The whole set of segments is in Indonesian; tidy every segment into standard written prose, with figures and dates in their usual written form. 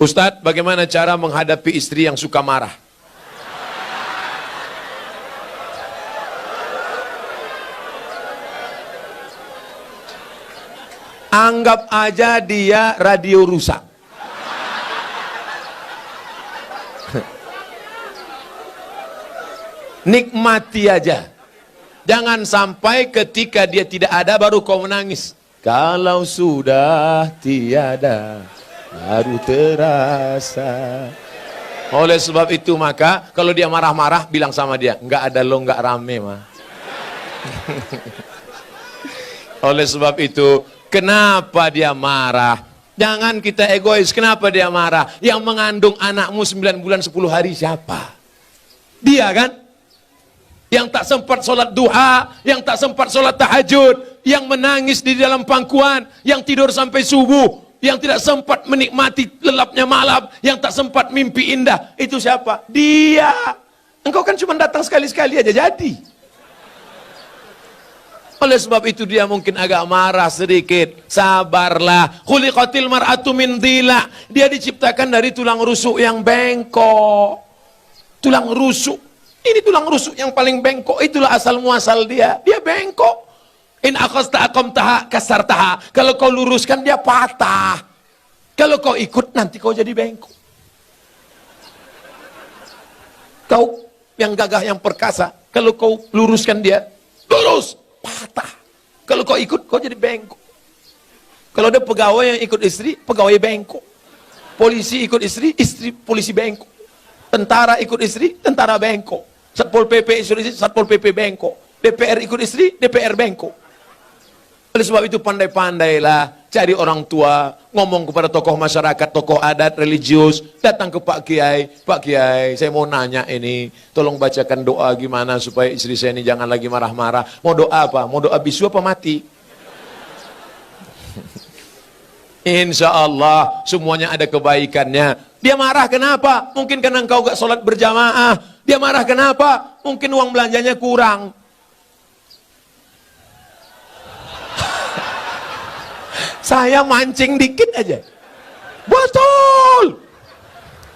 Ustadz, bagaimana cara menghadapi istri yang suka marah? Anggap aja dia radio rusak. Nikmati aja. Jangan sampai ketika dia tidak ada baru kau menangis. Kalau sudah tiada baru terasa. Oleh sebab itu maka kalau dia marah-marah bilang sama dia, enggak ada lo, enggak rame mah. Oleh sebab itu, kenapa dia marah? Jangan kita egois. Kenapa dia marah? Yang mengandung anakmu 9 bulan 10 hari siapa? Dia kan? Yang tak sempat sholat duha, yang tak sempat sholat tahajud, yang menangis di dalam pangkuan, yang tidur sampai subuh, yang tidak sempat menikmati lelapnya malam, yang tak sempat mimpi indah. Itu siapa? Dia. Engkau kan cuma datang sekali-sekali aja jadi. Oleh sebab itu dia mungkin agak marah sedikit. Sabarlah. Khuliqatil mar'atu min dhila. Dia diciptakan dari tulang rusuk yang bengkok. Tulang rusuk. Ini tulang rusuk yang paling bengkok. Itulah asal muasal dia. Dia bengkok. In akhasta aqamtaha kasartaha. Kalau kau luruskan dia patah. Kalau kau ikut nanti kau jadi bengkok. Kau yang gagah yang perkasa. Kalau kau luruskan dia lurus. Patah. Kalau kau ikut, kau jadi bengkok. Kalau ada pegawai yang ikut istri, pegawai bengkok. Polisi ikut istri, istri polisi bengkok. Tentara ikut istri, tentara bengkok. Satpol PP ikut istri, Satpol PP bengkok. DPR ikut istri, DPR bengkok. Oleh sebab itu pandai-pandailah cari orang tua, ngomong kepada tokoh masyarakat, tokoh adat, religius, datang ke Pak Kiai, saya mau nanya ini, tolong bacakan doa gimana supaya istri saya ini jangan lagi marah-marah. Mau doa apa? Mau doa bisu apa mati? Insya Allah semuanya ada kebaikannya. Dia marah kenapa? Mungkin karena engkau gak sholat berjamaah. Dia marah kenapa? Mungkin uang belanjanya kurang. Saya mancing dikit aja. Betul.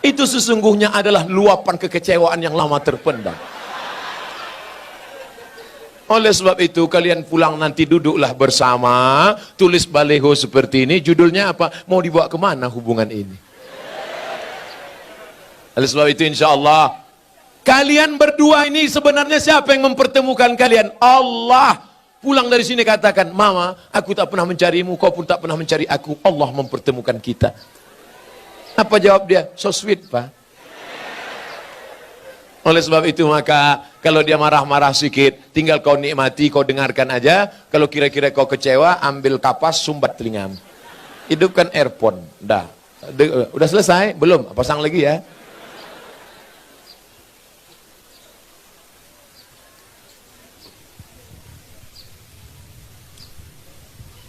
Itu sesungguhnya adalah luapan kekecewaan yang lama terpendam. Oleh sebab itu kalian pulang nanti duduklah bersama, tulis baleho seperti ini, judulnya apa? Mau dibawa kemana hubungan ini? Oleh sebab itu insya Allah, kalian berdua ini sebenarnya siapa yang mempertemukan kalian? Allah. Pulang dari sini katakan, Mama, aku tak pernah mencarimu, kau pun tak pernah mencari aku. Allah mempertemukan kita. Apa jawab dia? So sweet, Pak. Oleh sebab itu maka kalau dia marah-marah sedikit, tinggal kau nikmati, kau dengarkan aja. Kalau kira-kira kau kecewa, ambil kapas, sumbat telingamu. Hidupkan earphone. Udah selesai? Belum? Pasang lagi ya.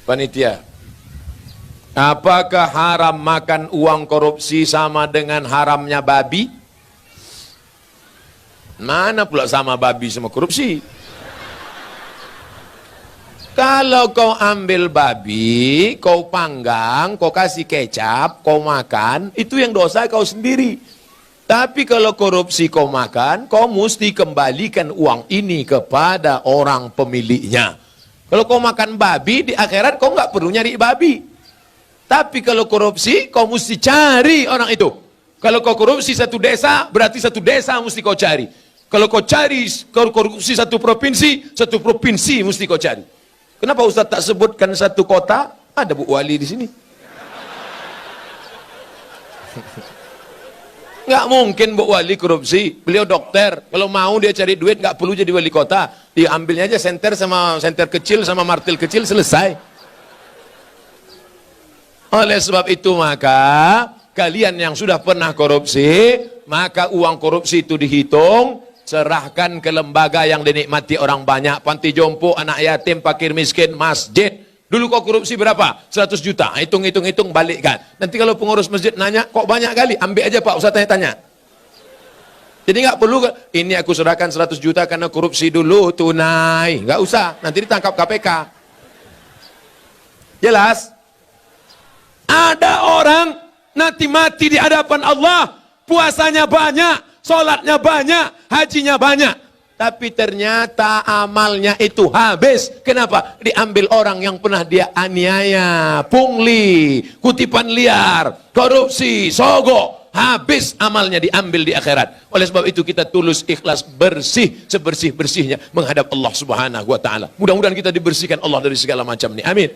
Panitia, apakah haram makan uang korupsi sama dengan haramnya babi? Mana pula sama babi sama korupsi? Kalau kau ambil babi, kau panggang, kau kasih kecap, kau makan, itu yang dosa kau sendiri. Tapi kalau korupsi kau makan, kau mesti kembalikan uang ini kepada orang pemiliknya. Kalau kau makan babi, di akhirat kau nggak perlu nyari babi. Tapi kalau korupsi, kau mesti cari orang itu. Kalau kau korupsi satu desa, berarti satu desa mesti kau cari. Kalau kau cari korupsi satu provinsi mesti kau cari. Kenapa Ustaz tak sebutkan satu kota? Ada Bu Wali di sini. Nggak mungkin Bu Wali korupsi. Beliau dokter. Kalau mau dia cari duit, nggak perlu jadi wali kota. Diambilnya aja senter kecil sama martil kecil, selesai. Oleh sebab itu maka kalian yang sudah pernah korupsi, maka uang korupsi itu dihitung, serahkan ke lembaga yang dinikmati orang banyak, panti jompo, anak yatim, fakir miskin, masjid. Dulu kau korupsi berapa? 100 juta. Hitung, balikkan. Nanti kalau pengurus masjid nanya, kok banyak kali? Ambil aja Pak, Ustaz tanya. Jadi nggak perlu, ini aku serahkan 100 juta karena korupsi dulu, tunai. Nggak usah, nanti ditangkap KPK. Jelas? Ada orang nanti mati di hadapan Allah, puasanya banyak, sholatnya banyak, hajinya banyak. Tapi ternyata amalnya itu habis. Kenapa? Diambil orang yang pernah dia aniaya, pungli, kutipan liar, korupsi, sogok. Habis amalnya diambil di akhirat. Oleh sebab itu kita tulus, ikhlas, bersih, sebersih-bersihnya menghadap Allah Subhanahu wa taala. Mudah-mudahan kita dibersihkan Allah dari segala macam ini. Amin.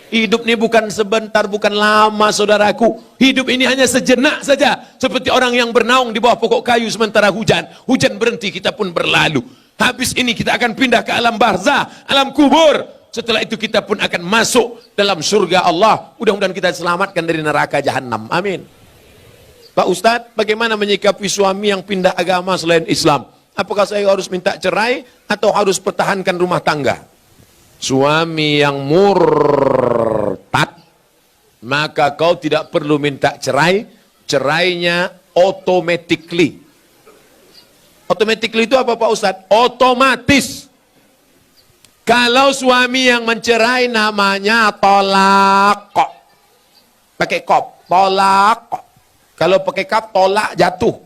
Hidup ini bukan sebentar, bukan lama, saudaraku. Hidup ini hanya sejenak saja. Seperti orang yang bernaung di bawah pokok kayu sementara hujan. Hujan berhenti, kita pun berlalu. Habis ini kita akan pindah ke alam barzah, alam kubur. Setelah itu kita pun akan masuk dalam surga Allah. Mudah-mudahan kita diselamatkan dari neraka jahanam. Amin. Pak Ustadz, bagaimana menyikapi suami yang pindah agama selain Islam? Apakah saya harus minta cerai atau harus pertahankan rumah tangga? Suami yang murtad, maka kau tidak perlu minta cerai. Cerainya automatically. Automatically itu apa Pak Ustadz? Otomatis. Kalau suami yang mencerai namanya tolak. Pakai kop, tolak. Kalau pakai kap, tolak jatuh.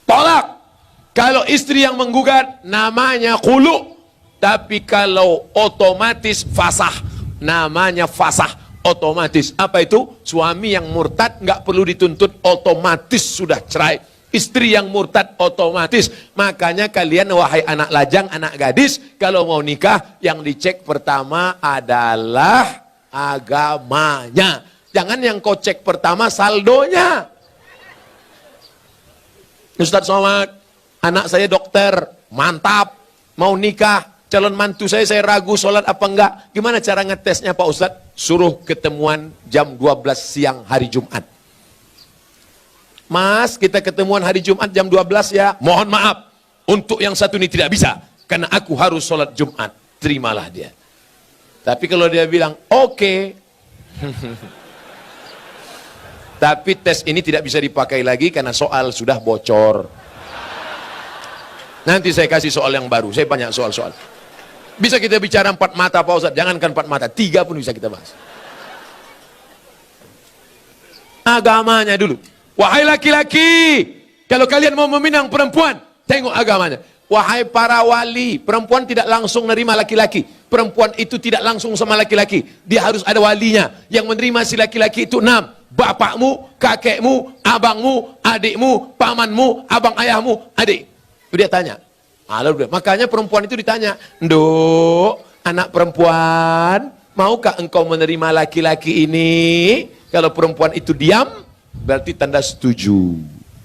Tolak. Kalau istri yang menggugat namanya khulu. Tapi kalau otomatis fasah, namanya fasah otomatis. Apa itu? Suami yang murtad nggak perlu dituntut, otomatis sudah cerai. Istri yang murtad otomatis. Makanya kalian wahai anak lajang, anak gadis, kalau mau nikah yang dicek pertama adalah agamanya. Jangan yang kau cek pertama saldonya. Ustaz Somad, anak saya dokter, mantap, mau nikah. Calon mantu saya ragu sholat apa enggak. Gimana cara ngetesnya Pak Ustadz? Suruh ketemuan jam 12 siang hari Jumat. Mas, kita ketemuan hari Jumat jam 12 ya. Mohon maaf, untuk yang satu ini tidak bisa. Karena aku harus sholat Jumat. Terimalah dia. Tapi kalau dia bilang, oke. Tapi tes ini tidak bisa dipakai lagi karena soal sudah bocor. Nanti saya kasih soal yang baru. Saya banyak soal-soal. Bisa kita bicara 4 mata Pak Ustadz, jangankan 4 mata, 3 pun bisa kita bahas. Agamanya dulu. Wahai laki-laki, kalau kalian mau meminang perempuan, tengok agamanya. Wahai para wali, perempuan tidak langsung menerima laki-laki. Perempuan itu tidak langsung sama laki-laki. Dia harus ada walinya. Yang menerima si laki-laki itu 6. Bapakmu, kakekmu, abangmu, adikmu, pamanmu, abang ayahmu, adik. Dia tanya. Makanya perempuan itu ditanya, Nduk, anak perempuan, maukah engkau menerima laki-laki ini? Kalau perempuan itu diam, berarti tanda setuju.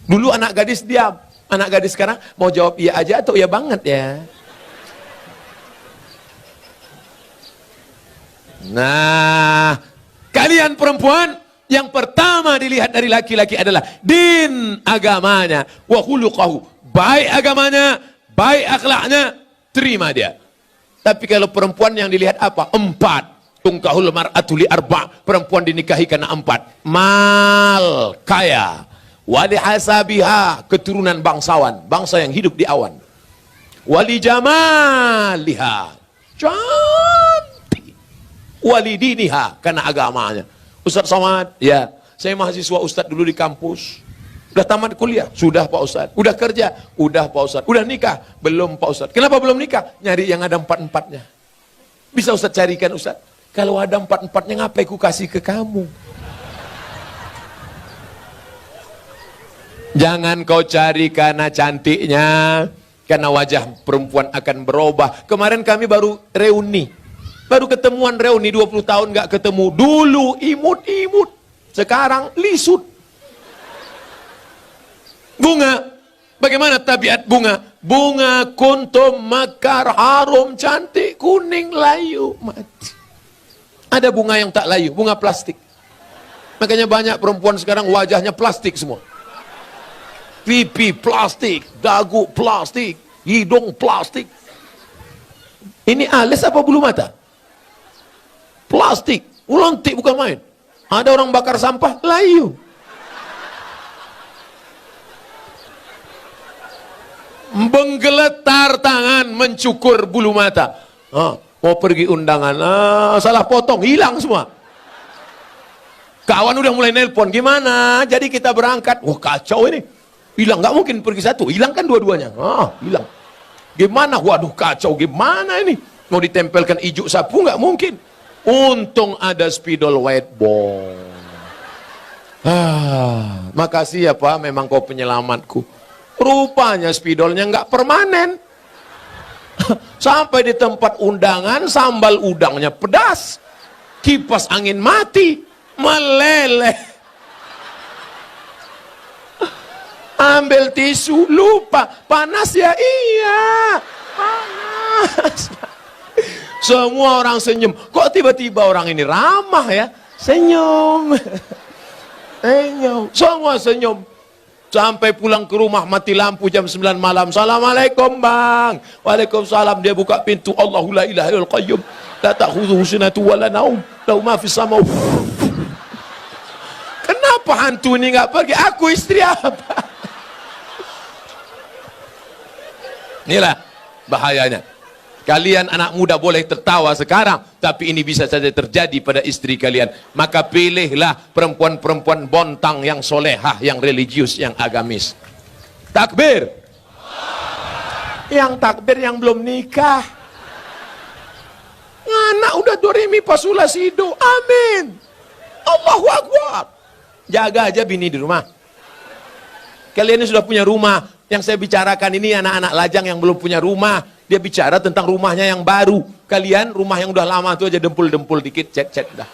Dulu anak gadis diam, anak gadis sekarang mau jawab iya aja atau iya banget ya. Nah, kalian perempuan, yang pertama dilihat dari laki-laki adalah din, agamanya, wa khuluqahu, baik agamanya, baik akhlaknya, terima dia. Tapi kalau perempuan yang dilihat apa? 4. Tungkahul mar'atu li 4. Perempuan dinikahi karena 4. Mal, kaya. Wali hasabiha, keturunan bangsawan, bangsa yang hidup di awan. Wali jamaliha, cantik. Wali diniha, karena agamanya. Ustaz Somad, ya, saya mahasiswa Ustaz dulu di kampus. Udah tamat kuliah? Sudah Pak Ustadz. Udah kerja? Udah Pak Ustadz. Udah nikah? Belum Pak Ustadz. Kenapa belum nikah? Nyari yang ada 4-4-nya. Bisa Ustadz carikan Ustadz? Kalau ada 4-4-nya ngapain ku kasih ke kamu? Jangan kau cari karena cantiknya, karena wajah perempuan akan berubah. Kemarin kami baru reuni. Baru ketemuan reuni 20 tahun gak ketemu. Dulu imut-imut. Sekarang lisut. Bunga, bagaimana tabiat bunga? Bunga kuntum mekar harum, cantik, kuning, layu, mati. Ada bunga yang tak layu, bunga plastik. Makanya banyak perempuan sekarang wajahnya plastik semua. Pipi plastik, dagu plastik, hidung plastik. Ini alis apa bulu mata? Plastik, ulantik bukan main. Ada orang bakar sampah, layu. Menggeletar tangan mencukur bulu mata. Mau pergi undangan, salah potong, hilang semua. Kawan udah mulai nelpon, gimana? Jadi kita berangkat. Wah kacau ini. Hilang, nggak mungkin pergi satu. Hilang kan dua-duanya. Hilang. Gimana? Waduh kacau, gimana ini? Mau ditempelkan ijuk sapu nggak mungkin. Untung ada spidol white ball. Makasih ya Pak, memang kau penyelamatku. Rupanya spidolnya nggak permanen. Sampai di tempat undangan, sambal udangnya pedas. Kipas angin mati. Meleleh. Ambil tisu, lupa. Panas ya? Iya. Panas. Semua orang senyum. Kok tiba-tiba orang ini ramah ya? Senyum. Senyum. Semua senyum. Sampai pulang ke rumah mati lampu jam 9 malam. Assalamualaikum bang. Waalaikumsalam. Dia buka pintu. Allahu la ilaha illal qayyum. La ta'khudhuhu sinatun wa la naum. Lahu ma fis sama. Kenapa hantu ini nggak pergi? Aku istri apa? Inilah bahayanya. Kalian anak muda boleh tertawa sekarang, tapi ini bisa saja terjadi pada istri kalian. Maka pilihlah perempuan-perempuan bontang yang solehah, yang religius, yang agamis. Takbir. Yang takbir yang belum nikah. Anak udah doremi pasula sido. Amin. Allahu Akbar. Jaga aja bini di rumah. Kalian ini sudah punya rumah. Yang saya bicarakan ini anak-anak lajang yang belum punya rumah. Dia bicara tentang rumahnya yang baru. Kalian rumah yang udah lama itu aja dempul-dempul dikit, cet-cet dah.